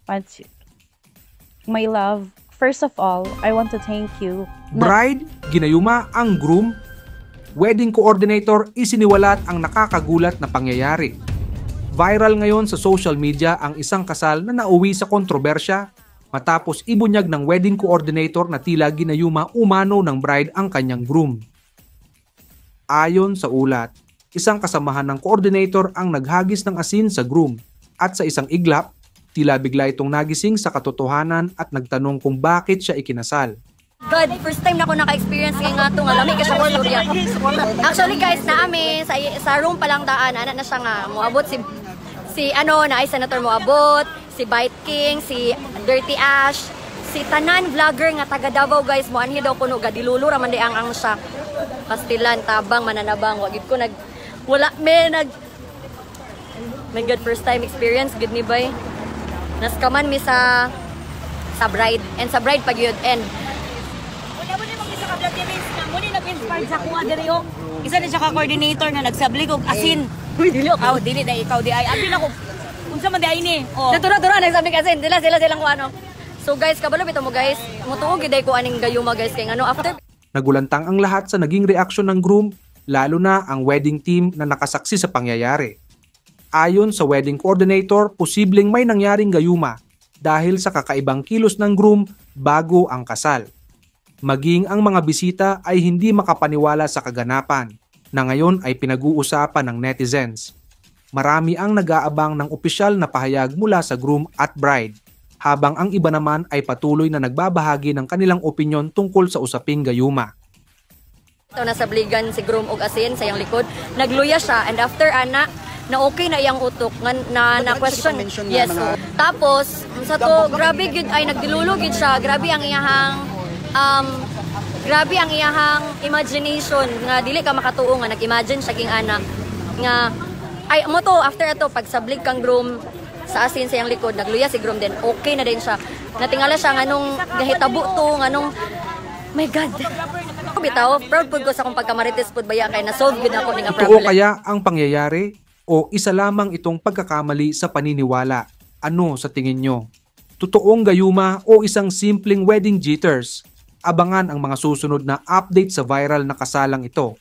But my love, first of all, I want to thank you. Bride, ginayuma ang groom. Wedding coordinator, isiniwalat ang nakakagulat na pangyayari. Viral ngayon sa social media ang isang kasal na nauwi sa kontrobersya matapos ibunyag ng wedding coordinator na tila ginayuma umano ng bride ang kanyang groom. Ayon sa ulat, isang kasamahan ng coordinator ang naghagis ng asin sa groom at sa isang iglap, tila bigla itong nagising sa katotohanan at nagtanong kung bakit siya ikinasal. God, first time na ako naka-experience ngayon nga itong alamig kasi ako storya. Actually guys, naami sa room palang daan, anak na siya nga, muabot na ay senator muabot, si Bite King, si Dirty Ash, si tanan vlogger nga taga Davao guys, muanhi daw kuno gadilulo raman di ang siya. Pastilan, tabang, mananabang, wagid ko my God, first time experience, good ni bay. Naskaman mi sa bride, and sa bride pag yun, and wala mo ni mag-isa ka vlog guys na muli nag-inspired sa kuha diri o isa na siya ka coordinator na nagsablig og asin. Dili ako dili dai ikaw di ay abi na ko unsa man di ay ni oh Natura nagsablig asin, silang kuano. So guys, kabalo bitaw mo guys, mutuog giday ko aning gayuma guys kay ano after Nagulantang ang lahat sa naging reaksyon ng groom, lalo na ang wedding team na nakasaksi sa pangyayari. Ayon sa wedding coordinator, posibleng may nangyaring gayuma dahil sa kakaibang kilos ng groom bago ang kasal. Maging ang mga bisita ay hindi makapaniwala sa kaganapan na ngayon ay pinag-uusapan ng netizens. Marami ang nag-aabang ng opisyal na pahayag mula sa groom at bride, habang ang iba naman ay patuloy na nagbabahagi ng kanilang opinyon tungkol sa usaping gayuma. ito nasabligan si groom og asin sa iyang likod, nagluya siya, and after ana na okay na iyang utok na question. Yes. So, tapos sa to grabe gid ay nagdilulo gid siya. Grabe ang iyahang imagination nga dili ka makatuo nga nag-imagine siya ging ana nga ay mo to after ato pagsablig kang groom sa asin sa iyang likod nagluya si groom din okay na din siya. Natingala siya nganong gahitabo to nganong my God. Bitaw, proud pud ko sa akong pagkamarites pud baya kay na-solve gid ako ning problem. Totoo kaya ang pangyayari o isa lamang itong pagkakamali sa paniniwala? Ano sa tingin nyo? Totoong gayuma o isang simpleng wedding jitters? Abangan ang mga susunod na update sa viral na kasalang ito.